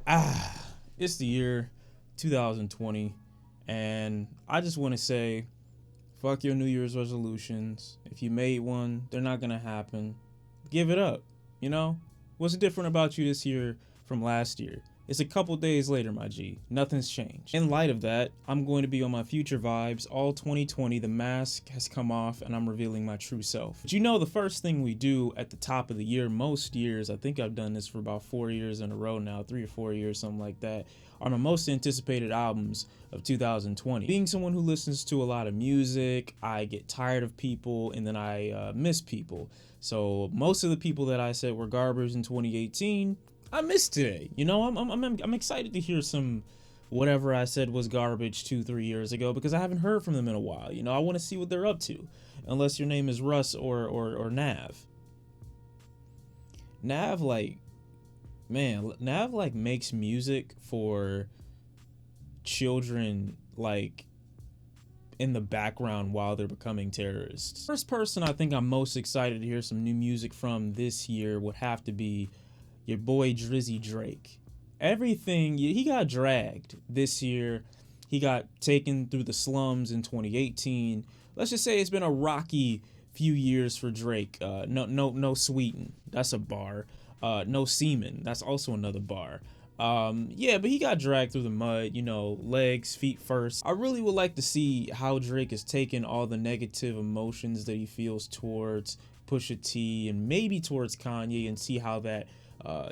It's the year 2020, and I just want to say, fuck your New Year's resolutions. If you made one, they're not gonna happen. Give it up. You know, what's different about you this year from last year? It's a couple days later, my G. Nothing's changed. In light of that, I'm going to be on my future vibes. All 2020, the mask has come off and I'm revealing my true self. But you know, the first thing we do at the top of the year, most years, I think I've done this for about 4 years in a row now, 3 or 4 years, something like that, are my most anticipated albums of 2020. Being someone who listens to a lot of music, I get tired of people and then I miss people. So most of the people that I said were garbage in 2018, I missed today. You know, I'm excited to hear some whatever I said was garbage 2-3 years ago because I haven't heard from them in a while. You know, I want to see what they're up to. Unless your name is Russ or Nav. Nav Nav makes music for children like in the background while they're becoming terrorists. First person I think I'm most excited to hear some new music from this year would have to be your boy Drizzy Drake. Everything, he got dragged this year. He got taken through the slums in 2018. Let's just say it's been a rocky few years for Drake. No Sweeten, that's a bar. No Semen, that's also another bar. Yeah, but he got dragged through the mud, you know, legs, feet first. I really would like to see how Drake has taken all the negative emotions that he feels towards Pusha T and maybe towards Kanye and see how that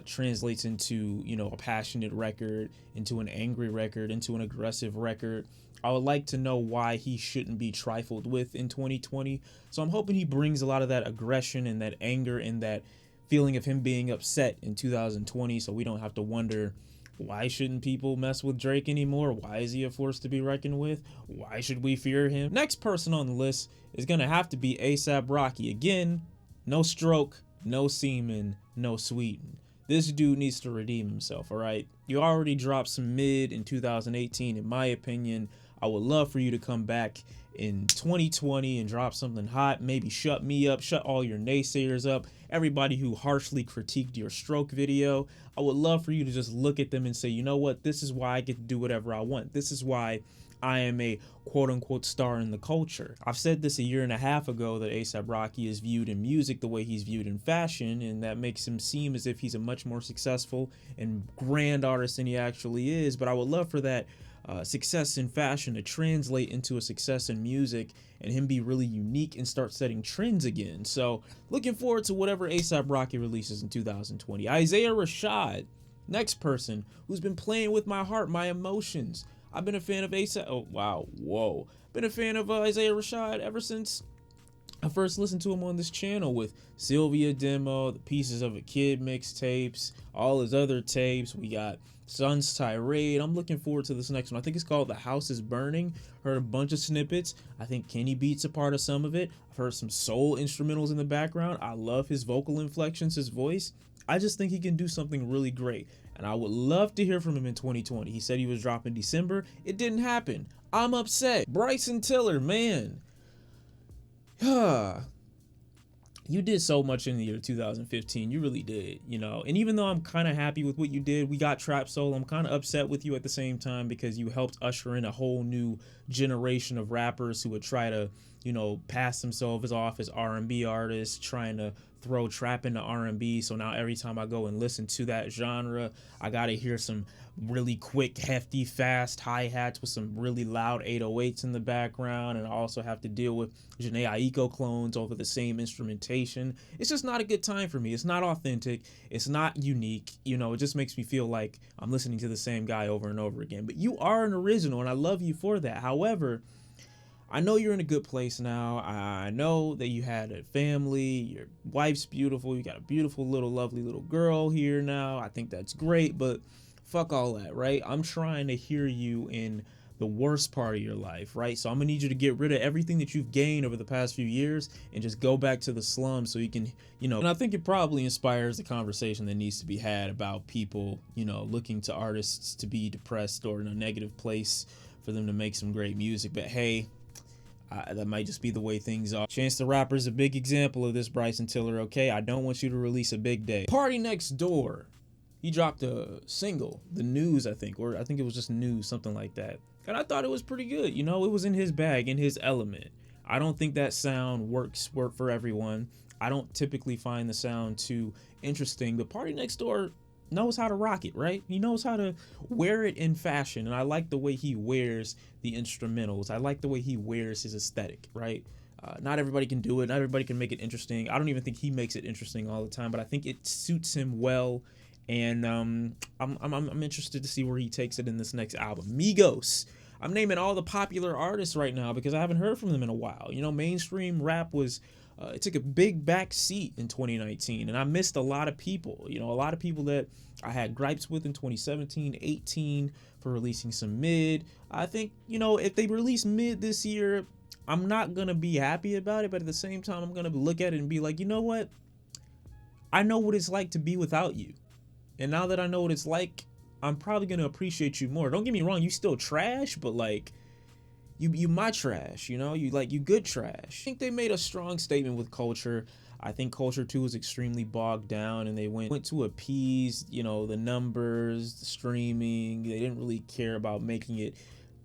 translates into, you know, a passionate record, into an angry record, into an aggressive record. I would like to know why he shouldn't be trifled with in 2020. So I'm hoping he brings a lot of that aggression and that anger and that feeling of him being upset in 2020 so we don't have to wonder, why shouldn't people mess with Drake anymore? Why is he a force to be reckoned with? Why should we fear him? Next person on the list is going to have to be A$AP Rocky. Again, no Stroke, no Semen, no Sweeten. This dude needs to redeem himself, all right? You already dropped some mid in 2018, in my opinion. I would love for you to come back in 2020 and drop something hot. Maybe shut me up, shut all your naysayers up. Everybody who harshly critiqued your Stroke video, I would love for you to just look at them and say, you know what? This is why I get to do whatever I want. This is why I am a quote-unquote star in the culture. I've said this 1.5 years ago that A$AP Rocky is viewed in music the way he's viewed in fashion, and that makes him seem as if he's a much more successful and grand artist than he actually is. But I would love for that success in fashion to translate into a success in music and him be really unique and start setting trends again. So looking forward to whatever A$AP Rocky releases in 2020. Isaiah Rashad, next person who's been playing with my heart, my emotions. I've been a fan of A$AP. Oh, wow. Whoa. Been a fan of Isaiah Rashad ever since I first listened to him on this channel with Sylvia Demo, the Pieces of a Kid mixtapes, all his other tapes. We got Sun's Tirade. I'm looking forward to this next one. I think it's called The House is Burning. Heard a bunch of snippets. I think Kenny Beats a part of some of it. I've heard some soul instrumentals in the background. I love his vocal inflections, his voice. I just think he can do something really great. And I would love to hear from him in 2020. He said he was dropping December. It didn't happen. I'm upset. Bryson Tiller, man. You did so much in the year 2015. You really did, you know. And even though I'm kind of happy with what you did, we got Trap Soul, I'm kind of upset with you at the same time because you helped usher in a whole new generation of rappers who would try to, you know, pass themselves off as R&B artists, trying to throw trap into R&B. So now every time I go and listen to that genre, I gotta hear some really quick, hefty, fast hi-hats with some really loud 808s in the background, and I also have to deal with Jhené Aiko clones over the same instrumentation. It's just not a good time for me. It's not authentic. It's not unique. You know, it just makes me feel like I'm listening to the same guy over and over again. But you are an original, and I love you for that. However, I know you're in a good place now. I know that you had a family. Your wife's beautiful. You got a beautiful little lovely little girl here now. I think that's great, but fuck all that, right? I'm trying to hear you in the worst part of your life, right? So I'm gonna need you to get rid of everything that you've gained over the past few years and just go back to the slums so you can, you know, and I think it probably inspires the conversation that needs to be had about people, you know, looking to artists to be depressed or in a negative place for them to make some great music. But hey, that might just be the way things are. Chance the Rapper is a big example of this, Bryson Tiller, okay? I don't want you to release a big day. Party Next Door he dropped a single, The News, I think, or I think it was just News, something like that. And I thought it was pretty good. You know, it was in his bag, in his element. I don't think that sound work for everyone. I don't typically find the sound too interesting, but PARTYNEXTDOOR knows how to rock it, right? He knows how to wear it in fashion, and I like the way he wears the instrumentals. I like the way he wears his aesthetic, right? Not everybody can do it. Not everybody can make it interesting. I don't even think he makes it interesting all the time, but I think it suits him well. And I'm interested to see where he takes it in this next album. Migos. I'm naming all the popular artists right now because I haven't heard from them in a while. You know, mainstream rap was it took a big back seat in 2019, and I missed a lot of people. You know, a lot of people that I had gripes with in 2017, 18 for releasing some mid. I think, you know, if they release mid this year, I'm not going to be happy about it, but at the same time, I'm going to look at it and be like, you know what? I know what it's like to be without you. And now that I know what it's like, I'm probably going to appreciate you more. Don't get me wrong, you still trash, but like, you my trash, you know? You good trash. I think they made a strong statement with Culture. I think Culture 2 was extremely bogged down, and they went to appease, you know, the numbers, the streaming. They didn't really care about making it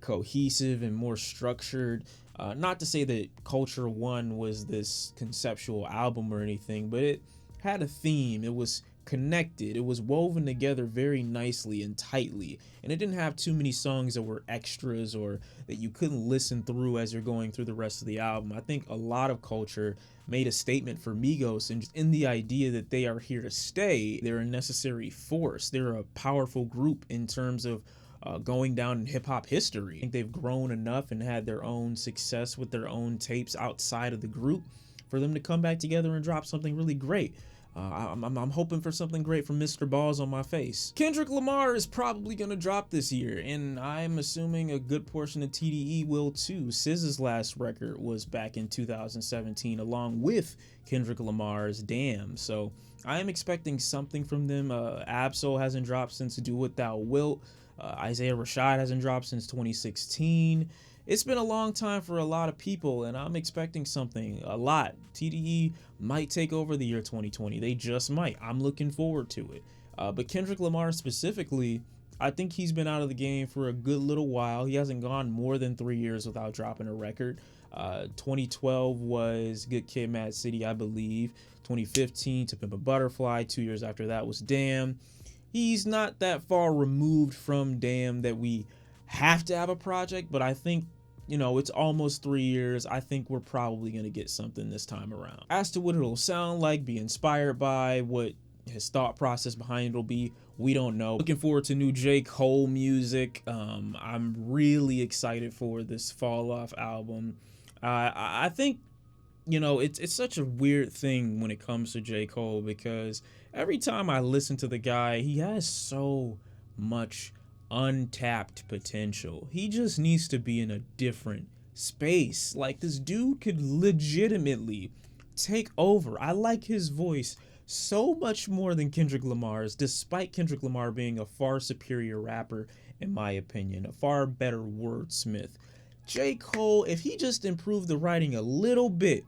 cohesive and more structured. Not to say that Culture 1 was this conceptual album or anything, but it had a theme. It was connected. It was woven together very nicely and tightly, and it didn't have too many songs that were extras or that you couldn't listen through as you're going through the rest of the album. I think a lot of Culture made a statement for Migos, and just in the idea that they are here to stay. They're a necessary force. They're a powerful group in terms of going down in hip-hop history. I think they've grown enough and had their own success with their own tapes outside of the group for them to come back together and drop something really great. I'm hoping for something great from Mr. Balls on my face. Kendrick Lamar is probably going to drop this year, and I'm assuming a good portion of TDE will too. SZA's last record was back in 2017 along with Kendrick Lamar's Damn, so I am expecting something from them. Absol hasn't dropped since Do What Thou Wilt. Isaiah Rashad hasn't dropped since 2016. It's been a long time for a lot of people, and I'm expecting something a lot. TDE might take over the year 2020. They just might. I'm looking forward to it. But Kendrick Lamar specifically, I think he's been out of the game for a good little while. He hasn't gone more than 3 years without dropping a record. 2012 was Good Kid, Mad City, I believe. 2015, To Pimp a Butterfly. 2 years after that was Damn. He's not that far removed from Damn that we have to have a project, but I think, you know, it's almost 3 years. I think we're probably going to get something this time around. As to what it'll sound like, be inspired by, what his thought process behind it'll be, we don't know. Looking forward to new J. Cole music. I'm really excited for this Fall Off album. I think, you know, it's such a weird thing when it comes to J. Cole, because every time I listen to the guy, he has so much untapped potential. He just needs to be in a different space. Like, this dude could legitimately take over. I like his voice so much more than Kendrick Lamar's, despite Kendrick Lamar being a far superior rapper, in my opinion, a far better wordsmith. J. Cole, if he just improved the writing a little bit,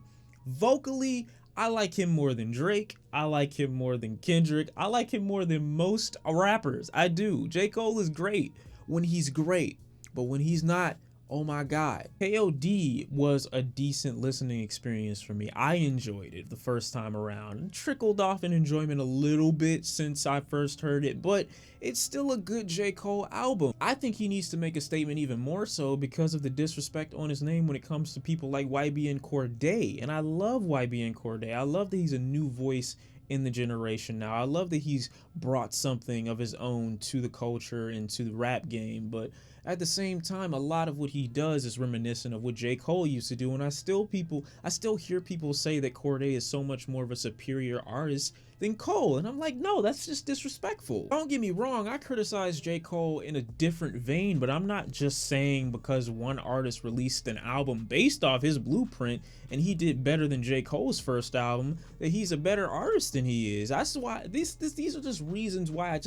vocally, I like him more than Drake. I like him more than Kendrick. I like him more than most rappers. I do. J. Cole is great when he's great, but when he's not, oh my God. KOD was a decent listening experience for me. I enjoyed it the first time around. Trickled off in enjoyment a little bit since I first heard it, but it's still a good J. Cole album. I think he needs to make a statement even more so because of the disrespect on his name when it comes to people like YBN Cordae. And I love YBN Cordae. I love that he's a new voice in the generation now. I love that he's brought something of his own to the culture and to the rap game, but at the same time, a lot of what he does is reminiscent of what J. Cole used to do, and I still hear people say that Cordae is so much more of a superior artist than Cole, and I'm like, no, that's just disrespectful. Don't get me wrong, I criticize J. Cole in a different vein, but I'm not just saying because one artist released an album based off his blueprint and he did better than J. Cole's first album that he's a better artist than he is. That's why these are just reasons why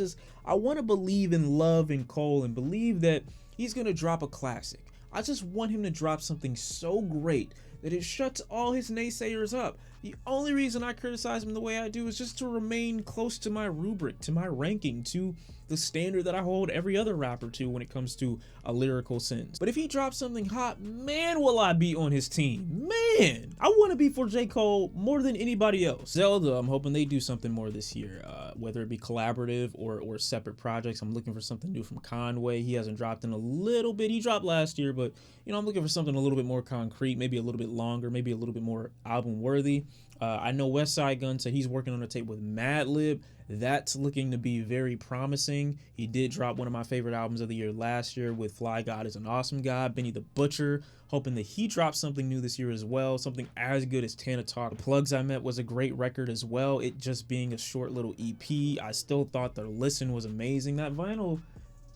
I want to believe in love in Cole and believe that he's gonna drop a classic. I just want him to drop something so great that it shuts all his naysayers up. The only reason I criticize him the way I do is just to remain close to my rubric, to my ranking, to the standard that I hold every other rapper to when it comes to a lyrical sense. But if he drops something hot, man, will I be on his team. Man, I want to be for J. Cole more than anybody else. Zelda, I'm hoping they do something more this year, whether it be collaborative or separate projects. I'm looking for something new from Conway. He hasn't dropped in a little bit. He dropped last year, but you know, I'm looking for something a little bit more concrete, maybe a little bit longer, maybe a little bit more album worthy. I know Westside Gunn said he's working on a tape with Madlib. That's looking to be very promising. He did drop one of my favorite albums of the year last year with Fly God Is an Awesome God. Benny the Butcher, hoping that he drops something new this year as well, something as good as Tana Talk. The Plugs I Met was a great record as well, it just being a short little EP. I still thought their listen was amazing. That vinyl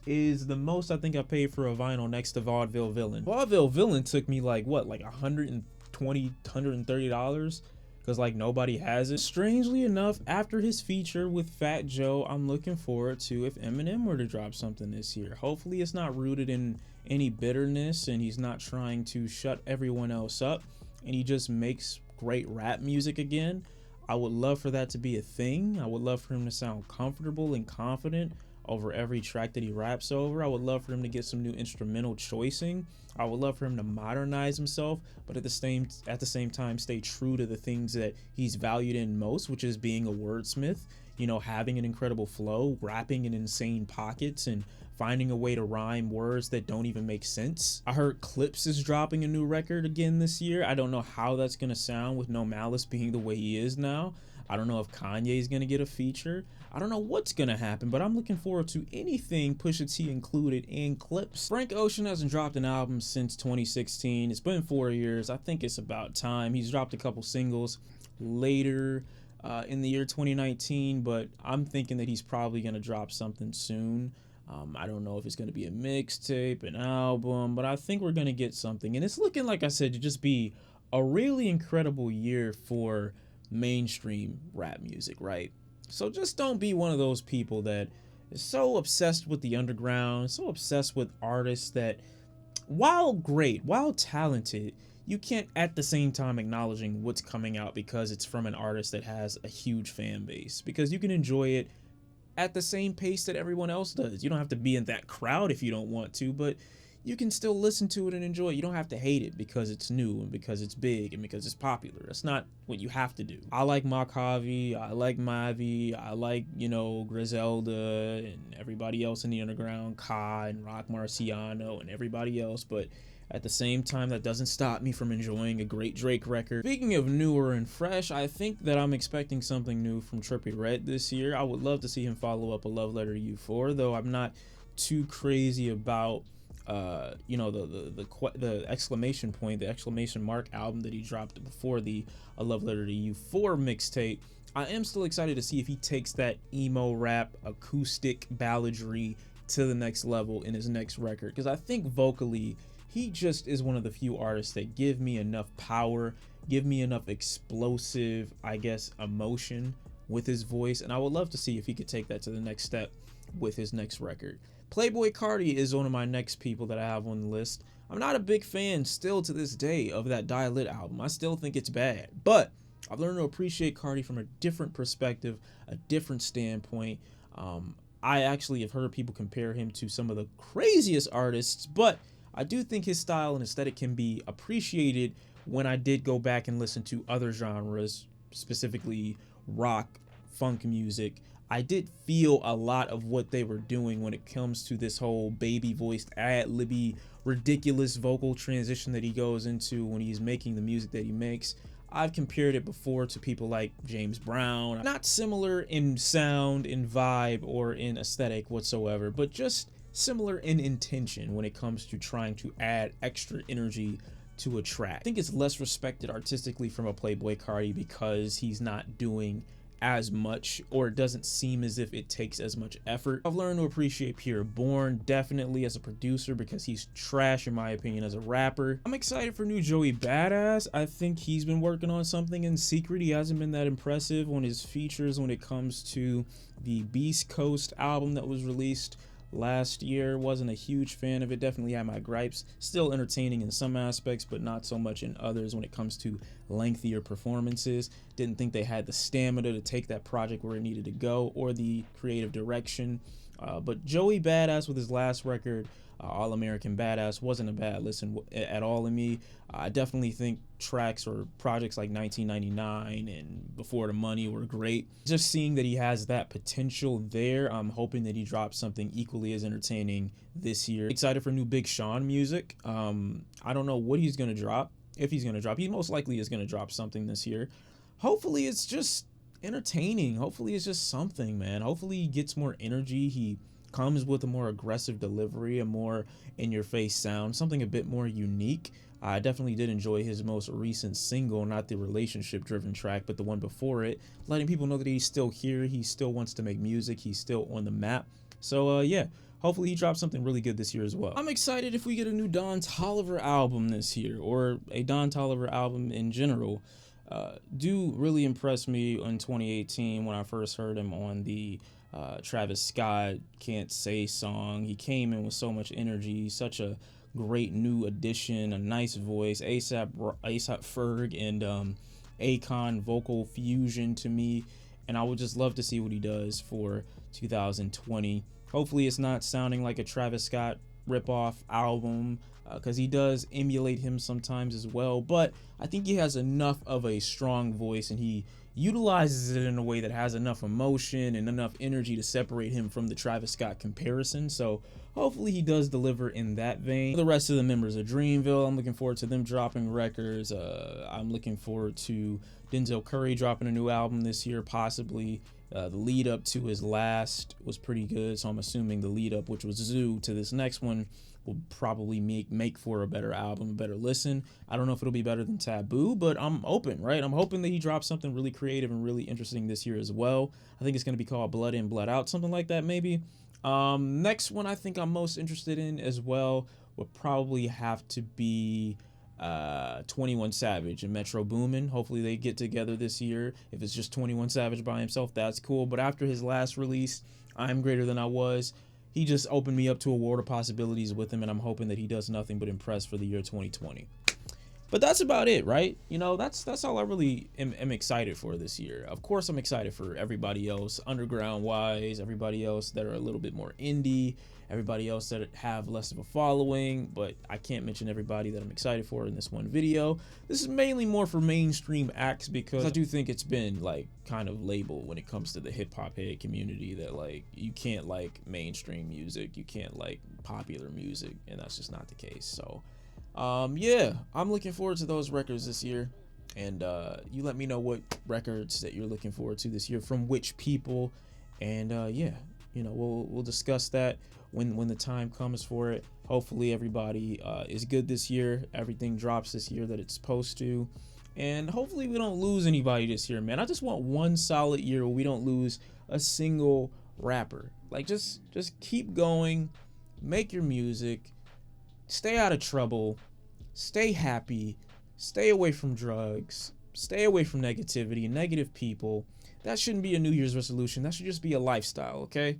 is the most I think I paid for a vinyl next to Vaudeville Villain. Vaudeville Villain took me like what, like $120, $130? Because like nobody has it. Strangely enough, after his feature with Fat Joe, I'm looking forward to if Eminem were to drop something this year. Hopefully it's not rooted in any bitterness and he's not trying to shut everyone else up and he just makes great rap music again. I would love for that to be a thing. I would love for him to sound comfortable and confident over every track that he raps over. I would love for him to get some new instrumental choicing. I would love for him to modernize himself, but at the same time stay true to the things that he's valued in most, which is being a wordsmith, you know, having an incredible flow, rapping in insane pockets, and finding a way to rhyme words that don't even make sense. I heard Clipse is dropping a new record again this year. I don't know how that's gonna sound with No Malice being the way he is now. I don't know if Kanye's gonna get a feature. I don't know what's gonna happen, but I'm looking forward to anything Pusha T included in Clipse. Frank Ocean hasn't dropped an album since 2016. It's been 4 years. I think it's about time. He's dropped a couple singles later in the year 2019, but I'm thinking that he's probably gonna drop something soon. I don't know if it's gonna be a mixtape, an album, but I think we're gonna get something. And it's looking, like I said, to just be a really incredible year for mainstream rap music, right? So just don't be one of those people that is so obsessed with the underground, so obsessed with artists that, while great, while talented, you can't at the same time acknowledging what's coming out because it's from an artist that has a huge fan base, because you can enjoy it at the same pace that everyone else does. You don't have to be in that crowd if you don't want to, but you can still listen to it and enjoy it. You don't have to hate it because it's new and because it's big and because it's popular. That's not what you have to do. I like Makavi, I like Mavi, I like, you know, Griselda and everybody else in the underground, Ka and Rock Marciano and everybody else, but at the same time, that doesn't stop me from enjoying a great Drake record. Speaking of newer and fresh, I think that I'm expecting something new from Trippie Redd this year. I would love to see him follow up a Love Letter to You 4, though I'm not too crazy about you know, the exclamation point, the exclamation mark album that he dropped before the A Love Letter to You 4 mixtape. I am still excited to see if he takes that emo rap acoustic balladry to the next level in his next record, because I think vocally he just is one of the few artists that give me enough power, give me enough explosive, I guess, emotion with his voice, and I would love to see if he could take that to the next step with his next record. Playboi Carti is one of my next people that I have on the list. I'm not a big fan still to this day of that Die Lit album. I still think it's bad, but I've learned to appreciate Carti from a different perspective, a different standpoint. I actually have heard people compare him to some of the craziest artists, but I do think his style and aesthetic can be appreciated when I did go back and listen to other genres, specifically rock, funk music. I did feel a lot of what they were doing when it comes to this whole baby voiced ad-libby ridiculous vocal transition that he goes into when he's making the music that he makes. I've compared it before to people like James Brown. Not similar in sound, in vibe, or in aesthetic whatsoever, but just similar in intention when it comes to trying to add extra energy to a track. I think it's less respected artistically from a Playboi Carti because he's not doing as much, or it doesn't seem as if it takes as much effort. I've learned to appreciate Pierre Bourne definitely as a producer because he's trash in my opinion as a rapper. I'm excited for new Joey Badass. I think he's been working on something in secret. He hasn't been that impressive on his features when it comes to the Beast Coast album that was released last year. Wasn't a huge fan of it. Definitely had my gripes. Still entertaining in some aspects, but not so much in others when it comes to lengthier performances. Didn't think they had the stamina to take that project where it needed to go, or the creative direction. But Joey Badass with his last record, All American Badass, wasn't a bad listen at all to me. I definitely think tracks or projects like 1999 and Before the Money were great. Just seeing that he has that potential there, I'm hoping that he drops something equally as entertaining this year. Excited for new Big Sean music. I don't know what he's going to drop. If he's going to drop, he most likely is going to drop something this year. Hopefully it's just entertaining. Hopefully it's just something, man. Hopefully he gets more energy. He comes with a more aggressive delivery, a more in-your-face sound, something a bit more unique. I definitely did enjoy his most recent single, not the relationship-driven track, but the one before it, letting people know that he's still here, he still wants to make music, he's still on the map. So, yeah, hopefully he drops something really good this year as well. I'm excited if we get a new Don Toliver album this year, or a Don Toliver album in general. Do really impress me in 2018 when I first heard him on the Travis Scott Can't Say song. He came in with so much energy, such a great new addition, a nice voice, ASAP Ferg and Akon vocal fusion to me, and I would just love to see what he does for 2020. Hopefully it's not sounding like a Travis Scott ripoff album, because he does emulate him sometimes as well, but I think he has enough of a strong voice and he utilizes it in a way that has enough emotion and enough energy to separate him from the Travis Scott comparison. So hopefully he does deliver in that vein. For the rest of the members of Dreamville, I'm looking forward to them dropping records. I'm looking forward to Denzel Curry dropping a new album this year, possibly. The lead up to his last was pretty good, so I'm assuming the lead up, which was Zoo, to this next one will probably make for a better album, a better listen. I don't know if it'll be better than Taboo, but I'm open, right? I'm hoping that he drops something really creative and really interesting this year as well. I think it's going to be called Blood In, Blood Out, something like that maybe. Next one I think I'm most interested in as well would probably have to be 21 Savage and Metro Boomin. Hopefully they get together this year. If it's just 21 Savage by himself, that's cool. But after his last release, I'm Greater Than I Was, he just opened me up to a world of possibilities with him, and I'm hoping that he does nothing but impress for the year 2020. But that's about it, right? You know, that's all I really am excited for this year. Of course, I'm excited for everybody else, underground-wise, everybody else that are a little bit more indie, everybody else that have less of a following, but I can't mention everybody that I'm excited for in this one video. This is mainly more for mainstream acts because I do think it's been, like, kind of labeled when it comes to the hip-hop head community that, like, you can't like mainstream music, you can't like popular music, and that's just not the case. So yeah, I'm looking forward to those records this year, and you let me know what records that you're looking forward to this year from which people, and yeah, you know, we'll discuss that when the time comes for it. Hopefully everybody is good this year, everything drops this year that it's supposed to, and hopefully we don't lose anybody this year, man. I just want one solid year where we don't lose a single rapper. Like, just keep going, make your music, stay out of trouble, stay happy, stay away from drugs, stay away from negativity and negative people. That shouldn't be a New Year's resolution. That should just be a lifestyle, okay?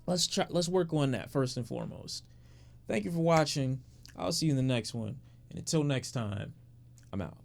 Let's work on that first and foremost. Thank you for watching. I'll see you in the next one. And until next time, I'm out.